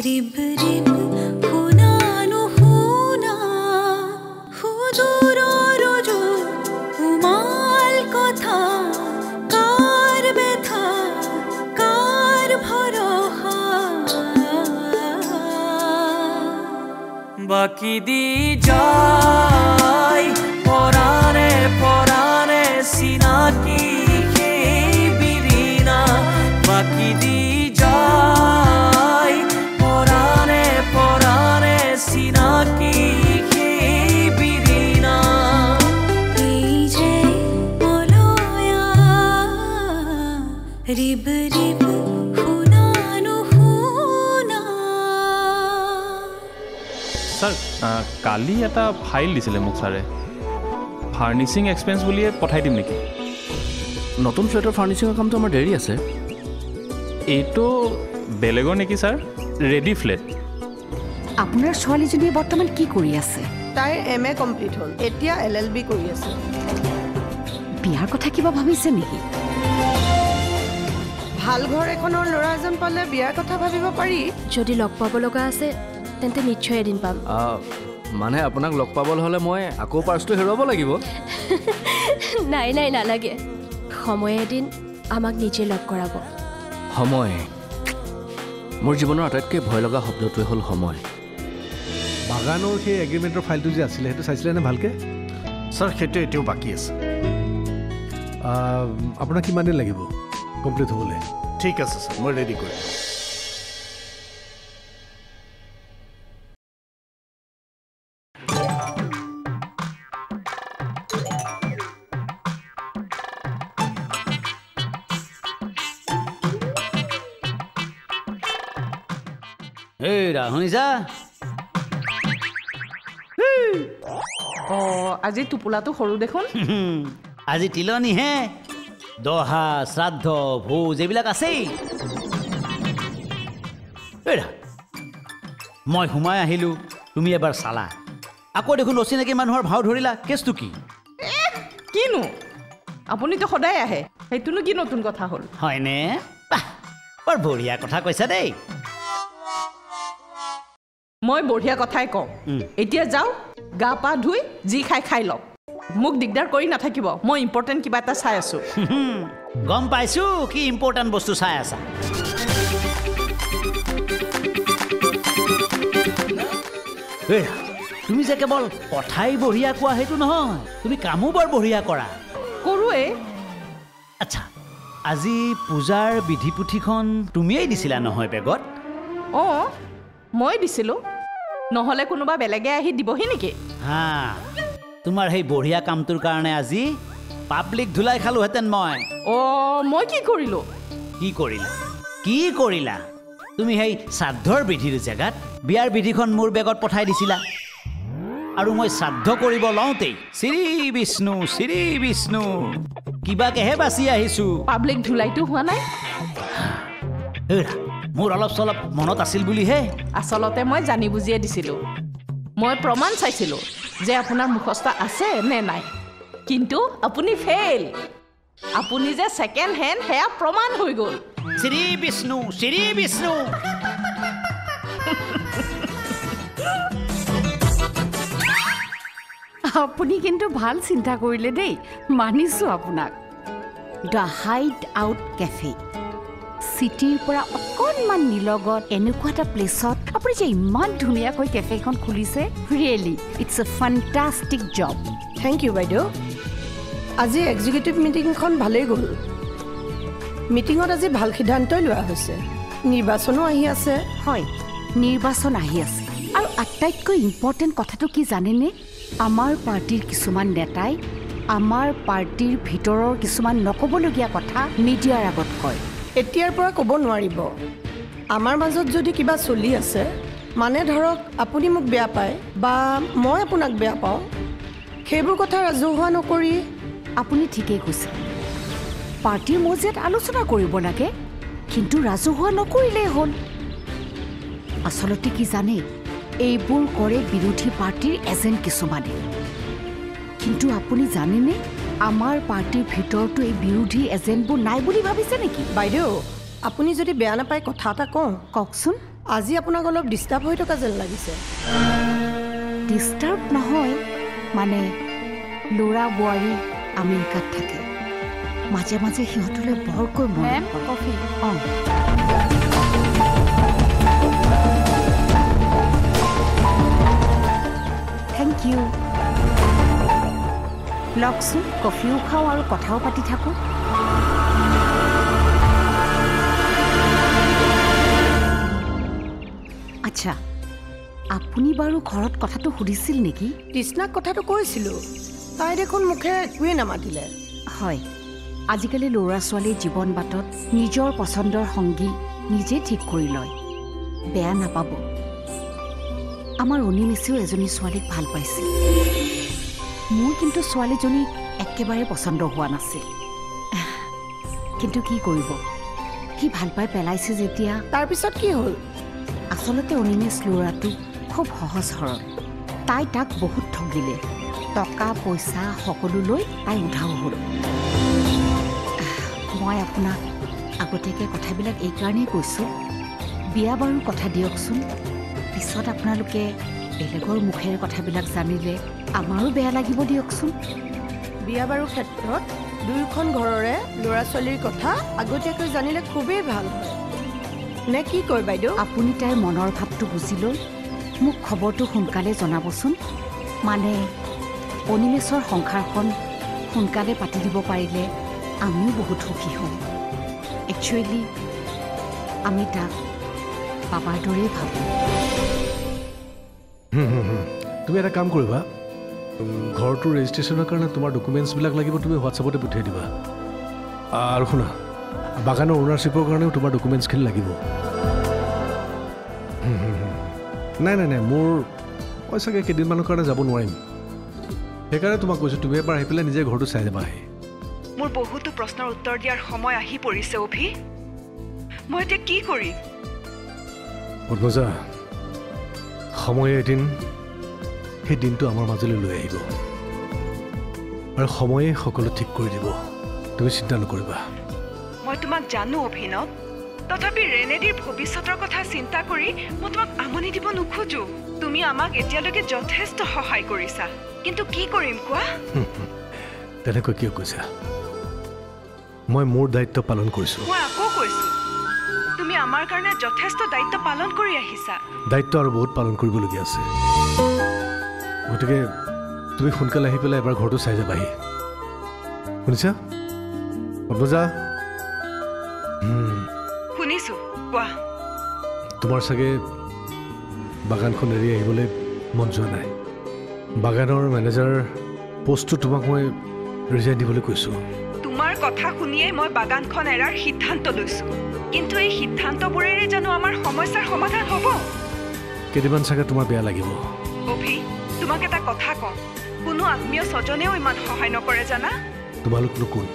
rib rib हुनानु हुना हुदुरो रोजो उमाल कथा कार बेथा कार भरोहा बाकी दी जाय पराने पराने सीना की बिरीना बाकी दी रिब रिब हुनानु हुना सर काली এটা ফাইল দিছিলে মোক সারে ফার্নিশিং এক্সপেন্স বুলিয়ে পঠাই দিম নেকি নতুন ফ্ল্যাটৰ ফাৰ্নিচিঙৰ কামটো আমাৰ দেৰি আছে এইটো বেলেগৰ নেকি স্যাৰ ৰেডি ফ্ল্যাট আপোনাৰ ছোৱালীজনীয়ে বৰ্তমান কি কৰি আছে তাইৰ MA কমপ্লিট হ'ল এতিয়া LLB কৰি আছে বিয়াৰ কথা কিবা ভাবিছে নেকি ভাল ঘৰ এখনৰ ল'ৰা এজন পালে বিয়াৰ কথা ভাবিব পাৰি যদি লগ পাব লগা আছে তেন্তে নিশ্চয় এদিন পাম মানে আপোনাক লগ পাবলৈ হ'লে মই আকৌ পাৰ্চটো হেৰুৱাব লাগিব নাই নাই নালাগে সময় এদিন আমাক নিজে লগ কৰাব সময় মোৰ জীৱনৰ আটাইতকৈ ভয় লগা শব্দটোৱে হ'ল সময় বাগানৰ সেই এগ্ৰিমেণ্টৰ ফাইলটো যে আছিলে সেইটো চাইছিলে নে ভালকৈ ছাৰ সেইটো এতিয়াও বাকী আছে আপোনাক কিমান দিন লাগিব কমপ্লিট হ'বলৈ ঠিক আছে ছাৰ মই ৰেডি কৰিম এই শুনিছা আজি টোপোলাটো সৰু দেখোন আজি তিলনি হে দহা শ্ৰাদ্ধ ভোজ এইবিলাক আছেই মই সোমাই আহিলোঁ তুমি এবাৰ চালা আকৌ দেখোন অচিনাকি মানুহৰ ভাও ধৰিলা কেছটো কি কিনো আপুনিতো সদায় আহে সেইটোনো কি নতুন কথা হ'ল হয়নে বৰ বঢ়িয়া কথা কৈছা দেই মই বঢ়িয়া কথাই কওঁ এতিয়া যাওঁ গা পা ধুই যি খাই লওক মোক দিগদাৰ কৰি নাথাকিব মই ইম্পৰ্টেণ্ট কিবা এটা চাই আছোঁ গম পাইছোঁ কি ইম্পৰ্টেণ্ট বস্তু চাই আছা তুমি যে কেৱল কথাই বঢ়িয়া কোৱা সেইটো নহয় তুমি কামো বৰ বঢ়িয়া কৰা কৰোঁৱে আচ্ছা আজি পূজাৰ বিধি পুথিখন তুমিয়েই দিছিলা নহয় বেগত অঁ মই দিছিলোঁ নহ'লে কোনোবা বেলেগে আহি দিবহি নেকি হা তোমাৰ সেই বঢ়িয়া কামটোৰ কাৰণে আজি পাব্লিক ধুলাই খালোহেঁতেন মই কি কৰিলোঁ কি কৰিলা তুমি সেই শ্ৰাদ্ধৰ বিধিৰ জেগাত বিয়াৰ বিধিখন মোৰ বেগত পঠাই দিছিলা আৰু মই শ্ৰাদ্ধ কৰিব লওঁতেই শ্ৰী বিষ্ণু কিবাকেহে বাচি আহিছোঁ পাব্লিক ধুলাইটো হোৱা নাই মোৰ অলপ চলপ মনত আছিল বুলিহে আচলতে মই জানি বুজিয়ে দিছিলোঁ মই প্ৰমাণ চাইছিলোঁ যে আপোনাৰ মুখস্থ আছে নে নাই কিন্তু আপুনি ফেইল আপুনি যে ছেকেণ্ড হেণ্ড সেয়া প্ৰমাণ হৈ গ'ল শ্ৰী বিষ্ণু আপুনি কিন্তু ভাল চিন্তা কৰিলে দেই মানিছোঁ আপোনাক দ্য হাইড আউট কেফে চিটিৰ পৰা অকণমান নিলগত এনেকুৱা এটা প্লেচত আপুনি যে ইমান ধুনীয়াকৈ কেফেখন খুলিছে really it's a fantastic job thank you বাইদেউ আজি এক্সিকিউটিভ মিটিংখন ভালেই গ'ল মিটিঙত আজি ভাল সিদ্ধান্তই লোৱা হৈছে নিৰ্বাচনো আহি আছে হয় নিৰ্বাচন আহি আছে আৰু আটাইতকৈ ইম্পৰ্টেণ্ট কথাটো কি জানেনে আমাৰ পাৰ্টিৰ কিছুমান নেতাই আমাৰ পাৰ্টিৰ ভিতৰৰ কিছুমান নক'বলগীয়া কথা মিডিয়াৰ আগত কয় এতিয়াৰ পৰা ক'ব নোৱাৰিব আমাৰ মাজত যদি কিবা চলি আছে মানে ধৰক আপুনি মোক বেয়া পায় বা মই আপোনাক বেয়া পাওঁ সেইবোৰ কথা ৰাজহুৱা নকৰি আপুনি ঠিকেই কৈছে পাৰ্টিৰ মজিয়াত আলোচনা কৰিব লাগে কিন্তু ৰাজহুৱা নকৰিলেই হ'ল আচলতে কি জানে এইবোৰ কৰে বিৰোধী পাৰ্টিৰ এজেণ্ট কিছুমানে কিন্তু আপুনি জানেনে আমাৰ পাৰ্টিৰ ভিতৰতো এই বিৰোধী এজেণ্টবোৰ নাই বুলি ভাবিছে নেকি বাইদেউ আপুনি যদি বেয়া নাপায় কথা এটা কওঁ কওকচোন আজি আপোনাক অলপ ডিষ্টাৰ্ব হৈ থকা যেন লাগিছে ডিষ্টাৰ্ব নহয় মানে ল'ৰা বোৱাৰী আমেৰিকাত থাকে মাজে মাজে সিহঁতলৈ বৰকৈ মন কফি অঁ থেংক ইউ লওকচোন কফিও খাওঁ আৰু কথাও পাতি থাকোঁ আচ্ছা আপুনি বাৰু ঘৰত কথাটো সুধিছিল নেকি তৃষ্ণাক কথাটো কৈছিলোঁ তাই দেখোন মুখে একোৱেই নামাতিলে হয় আজিকালি ল'ৰা ছোৱালীৰ জীৱন বাটত নিজৰ পচন্দৰ সংগী নিজে ঠিক কৰি লয় বেয়া নাপাব আমাৰ অনিমেছেও এজনী ছোৱালীক ভাল পাইছিল মোৰ কিন্তু ছোৱালীজনী একেবাৰে পচন্দ হোৱা নাছিল কিন্তু কি কৰিব সি ভাল পাই পেলাইছে যেতিয়া তাৰপিছত কি হ'ল আচলতে অনিমেছ ল'ৰাটো খুব সহজ সৰল তাই তাক বহুত ঠগিলে টকা পইচা সকলো লৈ তাই উধাও হ'ল মই আপোনাক আগতীয়াকৈ কথাবিলাক এইকাৰণেই কৈছোঁ বিয়া বাৰু কথা দিয়কচোন পিছত আপোনালোকে বেলেগৰ মুখেৰে কথাবিলাক জানিলে আমাৰো বেয়া লাগিব দিয়কচোন বিয়া বাৰুৰ ক্ষেত্ৰত দুয়োখন ঘৰৰে ল'ৰা ছোৱালীৰ কথা আগতীয়াকৈ জানিলে খুবেই ভাল হয় নে কি কয় বাইদেউ আপুনি তাইৰ মনৰ ভাৱটো বুজি লৈ মোক খবৰটো সোনকালে জনাবচোন মানে অনিমেছৰ সংসাৰখন সোনকালে পাতি দিব পাৰিলে আমিও বহুত সুখী হ'ম একচুৱেলি আমি তাক বাবাৰ দৰেই ভাবোঁ তুমি এটা কাম কৰিবা ঘৰটো ৰেজিষ্ট্ৰেশ্যনৰ কাৰণে তোমাৰ ডকুমেণ্টছবিলাক লাগিব তুমি হোৱাটছআপতে পঠিয়াই দিবা আৰু শুনা বাগানৰ অ'নাৰশ্বিপৰ কাৰণেও তোমাৰ ডকুমেণ্টছখিনি লাগিব নাই নাই নাই মোৰ মই চাগে কেইদিনমানৰ কাৰণে যাব নোৱাৰিম সেইকাৰণে তোমাক কৈছোঁ তুমি এবাৰ আহি পেলাই নিজে ঘৰটো চাই যাবা আহি মোৰ বহুতো প্ৰশ্নৰ উত্তৰ দিয়াৰ সময় আহি পৰিছে অভি মই এতিয়া কি কৰিম পদ্মজা সময়ে এদিন সেই দিনটো আমাৰ মাজলৈ লৈ আহিব আৰু সময়ে সকলো ঠিক কৰি দিব তুমি চিন্তা নকৰিবা মই তোমাক জানো অভিনৱ তথাপি ৰেনেডিৰ ভৱিষ্যতৰ কথা চিন্তা কৰি মই তোমাক আমনি দিব নোখোজো তুমি আমাক এতিয়ালৈকে যথেষ্ট সহায় কৰিছা কিন্তু কি কৰিম কোৱা তেনেকৈ কিয় কৈছা মই মোৰ দায়িত্ব পালন কৰিছোঁ মই আকৌ কৈছোঁ তুমি আমাৰ কাৰণে যথেষ্ট দায়িত্ব পালন কৰি আহিছা দায়িত্ব আৰু বহুত পালন কৰিবলগীয়া আছে গতিকে তুমি সোনকালে আহি পেলাই এবাৰ ঘৰটো চাই যাবাহি শুনিছা পদ্মজা শুনিছো কোৱা তোমাৰ চাগে বাগানখন এৰি আহিবলৈ মন যোৱা নাই বাগানৰ মেনেজাৰ পোষ্টটো তোমাক মই ৰিজাইন দিবলৈ কৈছোঁ তোমাৰ কথা শুনিয়ে মই বাগানখন এৰাৰ সিদ্ধান্ত লৈছো কিন্তু এই সিদ্ধান্তবোৰেৰে জানো আমাৰ সমস্যাৰ সমাধান হ'ব কেইদিনমান চাগে তোমাৰ বেয়া লাগিব অভি তোমাক এটা কথা কওঁ কোনো আত্মীয় স্বজনেও ইমান সহায় নকৰে জানা তোমালোকনো কোন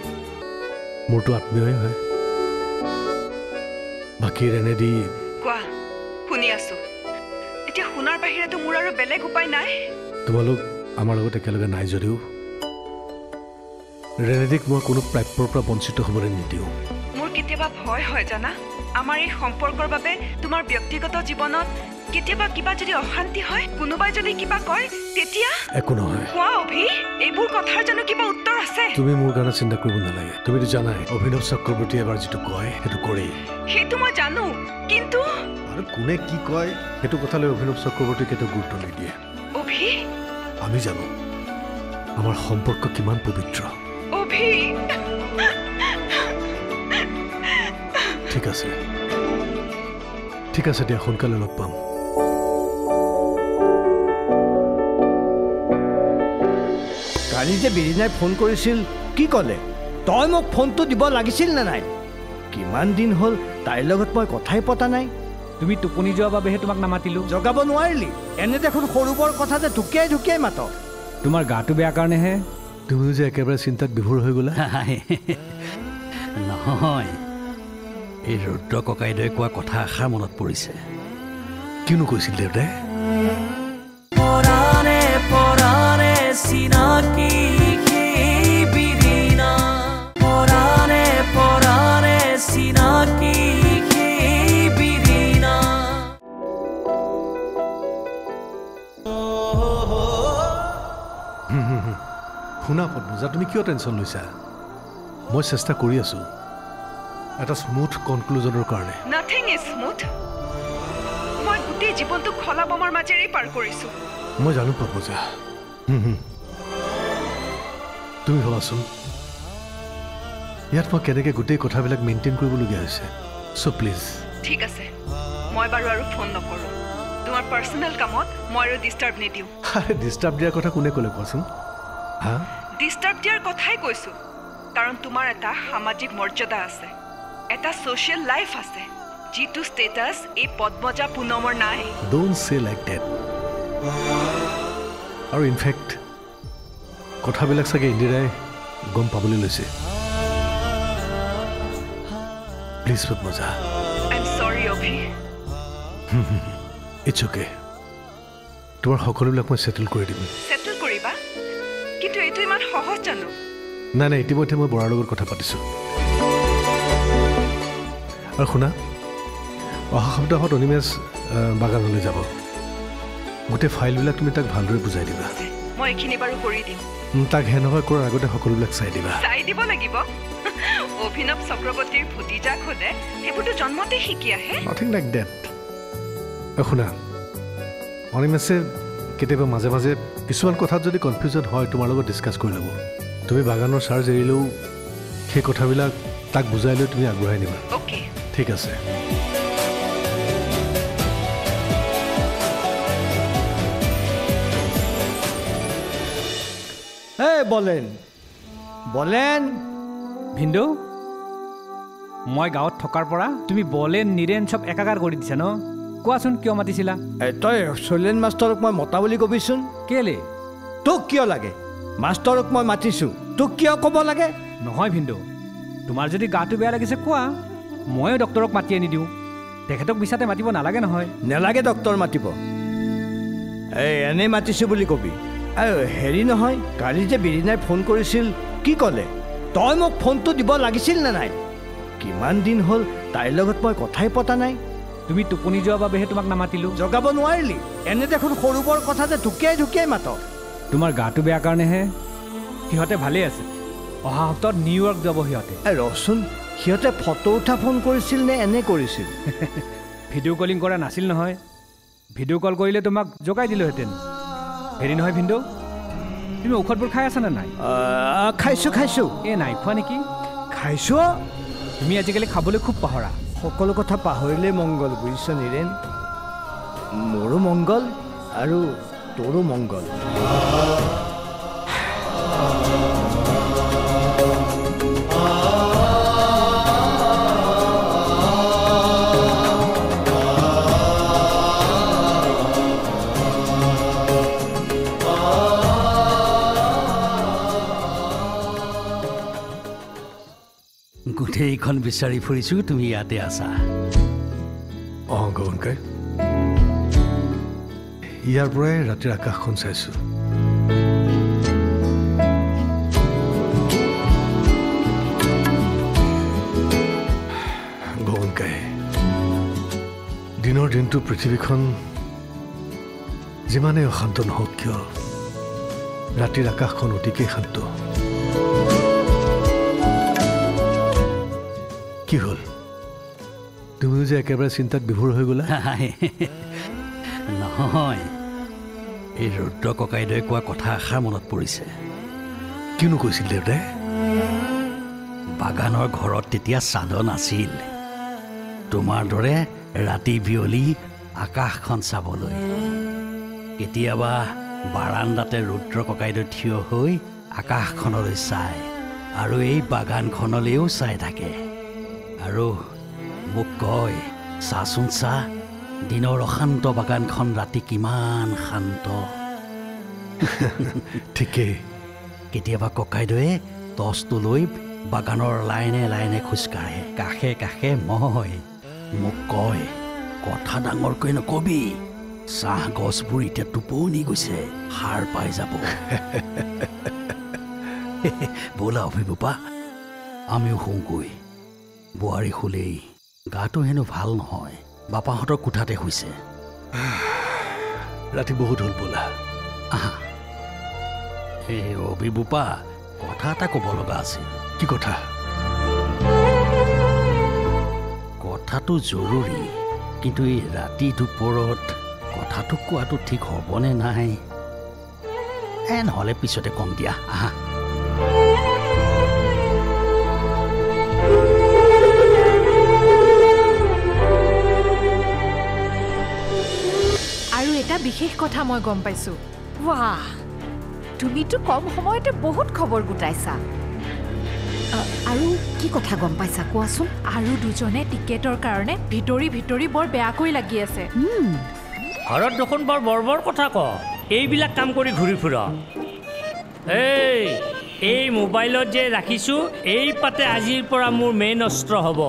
মোৰতো আত্মীয়ই হয় বাকী ৰেনেডি কোৱা শুনি আছো এতিয়া শুনাৰ বাহিৰেতো মোৰ আৰু বেলেগ উপায় নাই তোমালোক আমাৰ লগত একেলগে নাই যদিও ৰেনেডিক মই কোনো প্ৰাপ্যৰ পৰা বঞ্চিত হ'বলৈ নিদিওঁ মোৰ কেতিয়াবা ভয় হয় জানা আমাৰ এই সম্পৰ্কৰ বাবে তোমাৰ ব্যক্তিগত জীৱনত কেতিয়াবা কিবা যদি অশান্তি হয় কোনোবাই যদি কিবা কয় তেতিয়া একো নহয় কোৱা অভি এইবোৰ কথাৰ জানো কিবা উত্তৰ আছে তুমি মোৰ কাৰণে চিন্তা কৰিব নালাগে তুমিতো জানাই অভিনৱ চক্ৰৱৰ্তী এবাৰ যিটো কয় সেইটো কৰেই সেইটো মই জানো কিন্তু আৰু কোনে কি কয় সেইটো কথালৈ অভিনৱ চক্ৰৱৰ্তী কেতিয়াও গুৰুত্ব নিদিয়ে অভি আমি জানো আমাৰ সম্পৰ্ক কিমান পবিত্ৰ অভি ঠিক আছে দিয়া সোনকালে লগ পাম কালি যে বিৰিনাই ফোন কৰিছিল কি ক'লে তই মোক ফোনটো দিব লাগিছিল নে নাই কিমান দিন হ'ল তাইৰ লগত মই কথাই পতা নাই তুমি টোপনি যোৱাৰ বাবেহে তোমাক নামাতিলো জগাব নোৱাৰিলি এনে দেখোন সৰু বৰ কথা যে ঢুকিয়াই ঢুকিয়াই মাত তোমাৰ গাটো বেয়া কাৰণেহে তুমি যে একেবাৰে চিন্তাত বিভোৰ হৈ গ'লা নহয় এই ৰুদ্ৰ ককাইদেৱে কোৱা কথা আশাৰ মনত পৰিছে কিনো কৈছিল দেউতাই পৰাণে পৰাণে চিনাকি বিৰিণা পৰাণে পৰাণে চিনাকি বিৰিণা শুনা পদ্মজা তুমি কিয় টেনশ্যন লৈছা মই চেষ্টা কৰি আছোঁ এটা স্মুথ কনক্লুজনৰ কাৰণে নাথিং ইজ স্মুথ মই গোটেই জীৱনটো খলা বমৰ মাজেৰে পাৰ কৰিছোঁ মই জানো পদ্মজা তুমি ভাবাচোন ইয়াত মই কেনেকৈ গোটেই কথাবিলাক মেইনটেইন কৰিবলগীয়া হৈছে চ' প্লিজ ঠিক আছে মই বাৰু আৰু ফোন নকৰোঁ তোমাৰ পাৰ্চনেল কামত মই আৰু ডিষ্টাৰ্ব নিদিওঁ ডিষ্টাৰ্ব দিয়াৰ কথা কোনে ক'লে কোৱাচোন হা ডিষ্টাৰ্ব দিয়াৰ কথাই কৈছোঁ কাৰণ তোমাৰ এটা সামাজিক মৰ্যাদা আছে এটা ছ'চিয়েল লাইফ আছে যিটো ষ্টেটাছ এই পদ্মজা পুনমৰ নাই ডোন্ট সে লাইক ডেট আৰু ইনফেক্ট কথাবিলাক চাগে ইন্দিৰাই গম পাবলৈ লৈছে প্লিজ পদ্মজা আই এম চৰি অভি ইটছ অ'কে তোমাৰ সকলোবিলাক মই ছেটেল কৰি দিম ছেটেল কৰিবা কিন্তু এইটো ইমান সহজ জানো নাই নাই ইতিমধ্যে মই বৰাৰ লগত কথা পাতিছোঁ আৰু শুনা অহা সপ্তাহত অনিমেষ বাগানলৈ যাব গোটেই ফাইলবিলাক তুমি তাক ভালদৰে বুজাই দিবা মই এইখিনি বাৰু কৰি দিম তাক হেনভাৰ কৰাৰ আগতে সকলোবিলাক চাই দিবা চাই দিব লাগিব অভিনৱ চক্ৰৱৰ্তীৰ ভতিজাক হ'লে সেইবোৰতো জন্মতে শিকি আহে নাথিং লাইক ডেট শুনা অনিমেষে কেতিয়াবা মাজে মাজে কিছুমান কথাত যদি কনফিউজন হয় তোমাৰ লগত ডিছকাছ কৰি ল'ব তুমি বাগানৰ চাৰ্জ এৰিলেও সেই কথাবিলাক তাক বুজাই লৈ তুমি আগবঢ়াই নিবা অ'কে ঠিক আছে বলেন বলেন ভিন্দু মই গাঁৱত থকাৰ পৰা তুমি বলেন নিৰেন চব একাকাৰ কৰি দিছা ন কোৱাচোন কিয় মাতিছিলা তই শৈলেন মাষ্টৰক মই মতা বুলি কবিচোন কেলে তোক কিয় লাগে মাষ্টৰক মই মাতিছোঁ তোক কিয় ক'ব লাগে নহয় ভিন্দু তোমাৰ যদি গাটো বেয়া লাগিছে কোৱা ময়ো ডক্তৰক মাতি আনি দিওঁ তেখেতক বিচাতে মাতিব নালাগে নহয় নেলাগে ডক্তৰ মাতিব এনেই মাতিছোঁ বুলি কবি আৰু হেৰি নহয় কালি যে বিৰিণাই ফোন কৰিছিল কি ক'লে তই মোক ফোনটো দিব লাগিছিল নে নাই কিমান দিন হ'ল তাইৰ লগত মই কথাই পতা নাই তুমি টোপনি যোৱাৰ বাবেহে তোমাক নামাতিলোঁ জগাব নোৱাৰিলি এনে দেখোন সৰু বৰ কথা যে ঢুকিয়াই মাত তোমাৰ গাটো বেয়া কাৰণেহে সিহঁতে ভালেই আছে অহা সপ্তাহত নিউয়ৰ্ক যাব সিহঁতে ৰচোন সিহঁতে ফটো উঠা ফোন কৰিছিল নে এনে কৰিছিল ভিডিঅ' কলিং কৰা নাছিল নহয় ভিডিঅ' কল কৰিলে তোমাক জগাই দিলোহেঁতেন হেৰি নহয় ভিন্দু তুমি ঔষধবোৰ খাই আছা নে নাই খাইছোঁ নাই খোৱা নেকি খাইছোঁ তুমি আজিকালি খাবলৈ খুব পাহৰা সকলো কথা পাহৰিলে মংগল বুজিছ নিৰেন মোৰো মংগল আৰু তোৰো মংগল গোটেইখন বিচাৰি ফুৰিছোঁ তুমি ইয়াতে আছা গগনকাই ইয়াৰ পৰাই ৰাতিৰ আকাশখন চাইছোঁ গগনকাই দিনৰ দিনটো পৃথিৱীখন যিমানেই অশান্ত নহওক কিয় ৰাতিৰ আকাশখন অতিকেই শান্ত কি হ'ল তুমিও যে একেবাৰে চিন্তাত বিভোৰ হৈ গ'লা নহয় এই ৰুদ্ৰ ককাইদেৱে কোৱা কথা এষাৰ মনত পৰিছে কিনো কৈছিল দেউতাই বাগানৰ ঘৰত তেতিয়া চাদন আছিল তোমাৰ দৰে ৰাতি বিয়লি আকাশখন চাবলৈ কেতিয়াবা বাৰাণ্ডাতে ৰুদ্ৰ ককাইদেউ থিয় হৈ আকাশখনলৈ চায় আৰু এই বাগানখনলৈও চাই থাকে আৰু মোক কয় চাচোন চা দিনৰ অশান্ত বাগানখন ৰাতি কিমান শান্ত ঠিকেই কেতিয়াবা ককাইদেৱে টৰ্চটো লৈ বাগানৰ লাইনে লাইনে খোজকাঢ়ে কাষে কাষে মই মোক কয় কথা ডাঙৰকৈ নকবি চাহ গছবোৰ এতিয়া টোপনি গৈছে সাৰ পাই যাব ব'লা অভিবোপা আমিও শুওঁগৈ বোৱাৰী শুলেই গাটো হেনো ভাল নহয় বাপাহঁতৰ কোঠাতে শুইছে ৰাতি বহুত হ'ল ব'লা আহা এই অভিবোপা কথা এটা ক'ব লগা আছিল কি কথা কথাটো জৰুৰী কিন্তু এই ৰাতি দুপৰত কথাটো কোৱাটো ঠিক হ'বনে নাই নহ'লে পিছতে কম দিয়া আহা আৰু এটা বিশেষ কথা মই গম পাইছোঁ বাহ তুমিতো কম সময়তে বহুত খবৰ গোটাইছা আৰু কি কথা গম পাইছা কোৱাচোন আৰু দুজনে টিকেটৰ কাৰণে ভিতৰি বৰ বেয়াকৈ লাগি আছে ঘৰত দেখোন বৰ বৰ কথা ক এইবিলাক কাম কৰি ঘূৰি ফুৰ এই মোবাইলত যে ৰাখিছোঁ এই পাতে আজিৰ পৰা মোৰ মেইন অস্ত্ৰ হ'ব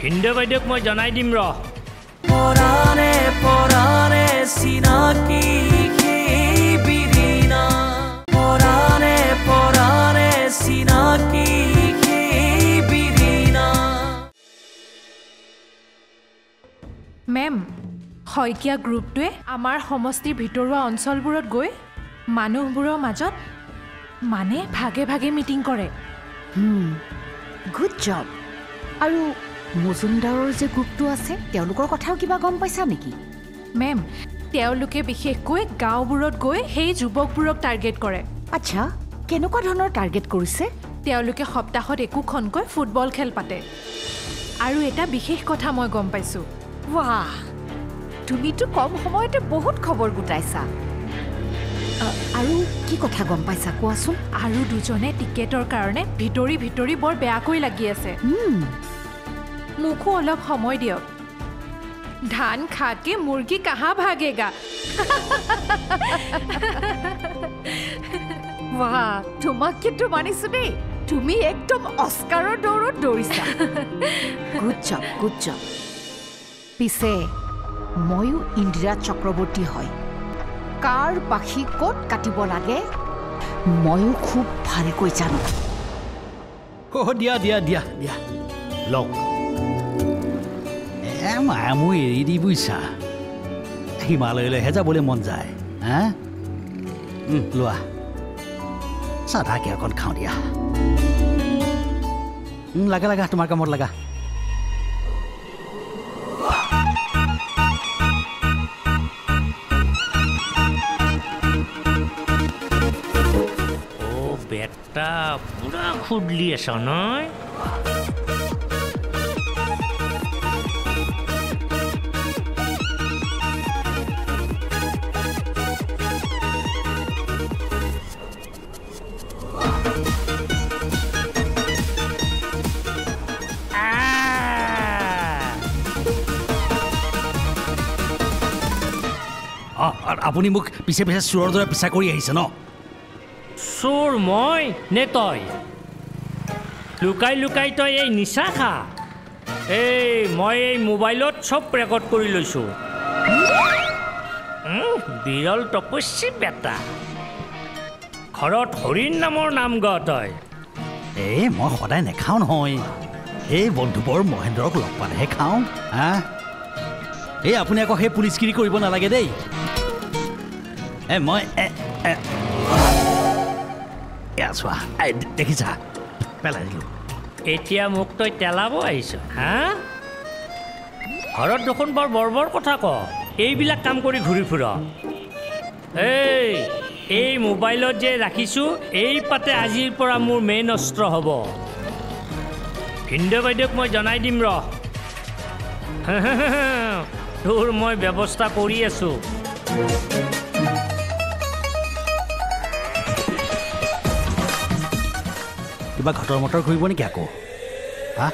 ভিন্দে বাইদেউক মই জনাই দিম ৰ পৰাণে চিনাকি বিৰিণা পৰাণে চিনাকি বিৰিণা মেম শইকীয়া গ্ৰুপটোৱে আমাৰ সমষ্টিৰ ভিতৰুৱা অঞ্চলবোৰত গৈ মানুহবোৰৰ মাজত মানে ভাগে ভাগে মিটিং কৰে গুড জব আৰু মজুমদাৰৰ যে গ্ৰুপটো আছে তেওঁলোকৰ কথাও কিবা গম পাইছা নেকি মেম তেওঁলোকে বিশেষকৈ গাঁওবোৰত গৈ সেই যুৱকবোৰক টাৰ্গেট কৰে আচ্ছা কেনেকুৱা ধৰণৰ টাৰ্গেট কৰিছে তেওঁলোকে সপ্তাহত একোখনকৈ ফুটবল খেল পাতে আৰু এটা বিশেষ কথা মই গম পাইছোঁ বাহ তুমিতো কম সময়তে বহুত খবৰ গোটাইছা আৰু কি কথা গম পাইছা কোৱাচোন আৰু দুজনে টিকেটৰ কাৰণে ভিতৰি বৰ বেয়াকৈ লাগি আছে মোকো অলপ সময় দিয়ক ধান খাকে মুৰ্গী কাহা ভাগেগা বাহ তোমাক কিন্তু মানিছো দেই তুমি একদম অস্কাৰৰ দৌৰত দৌৰিছা গুড জব পিছে ময়ো ইন্দিৰা চক্ৰৱৰ্তী হয় কাৰ পাখি ক'ত কাটিব লাগে ময়ো খুব ভালকৈ জানো দিয়া দিয়া দিয়া দিয়া লওক মায়ামো এৰি দি বুইছা হিমালয়লৈহে যাবলৈ মন যায় হা লোৱা চাধা কে অকণ খাওঁ দিয়া লাগা তোমাৰ কামত লাগা বেটা পুৰা খুদলি আছ নহয় আপুনি মোক পিছে পিছে চোৰৰ দৰে পিছা কৰি আহিছে ন চোৰ মই নে তই লুকাই তই এই নিচা খা মই এই মোবাইলত চব ৰেকৰ্ড কৰি লৈছোঁ বিৰল তপস্বী বেটা ঘৰত হৰিণ নামৰ নাম গ তই মই সদায় নেখাওঁ নহয় এই বন্ধুবৰ মহেন্দ্ৰক লগ পালেহে খাওঁ হা আপুনি আকৌ সেই পুলিচগিৰি কৰিব নালাগে দেই মই চোৱা দেখিছা পেলাই দিলোঁ এতিয়া মোক তই তেলাব আহিছ হা ঘৰত দেখোন বৰ কথা ক এইবিলাক কাম কৰি ঘূৰি ফুৰ এই মোবাইলত যে ৰাখিছোঁ এই পাতে আজিৰ পৰা মোৰ মেইন অস্ত্ৰ হ'ব ভিন্দে বাইদেউক মই জনাই দিম ৰ তোৰ মই ব্যৱস্থা কৰি আছোঁ কিবা ঘটৰ মটৰ ঘূৰিব নেকি আকৌ হা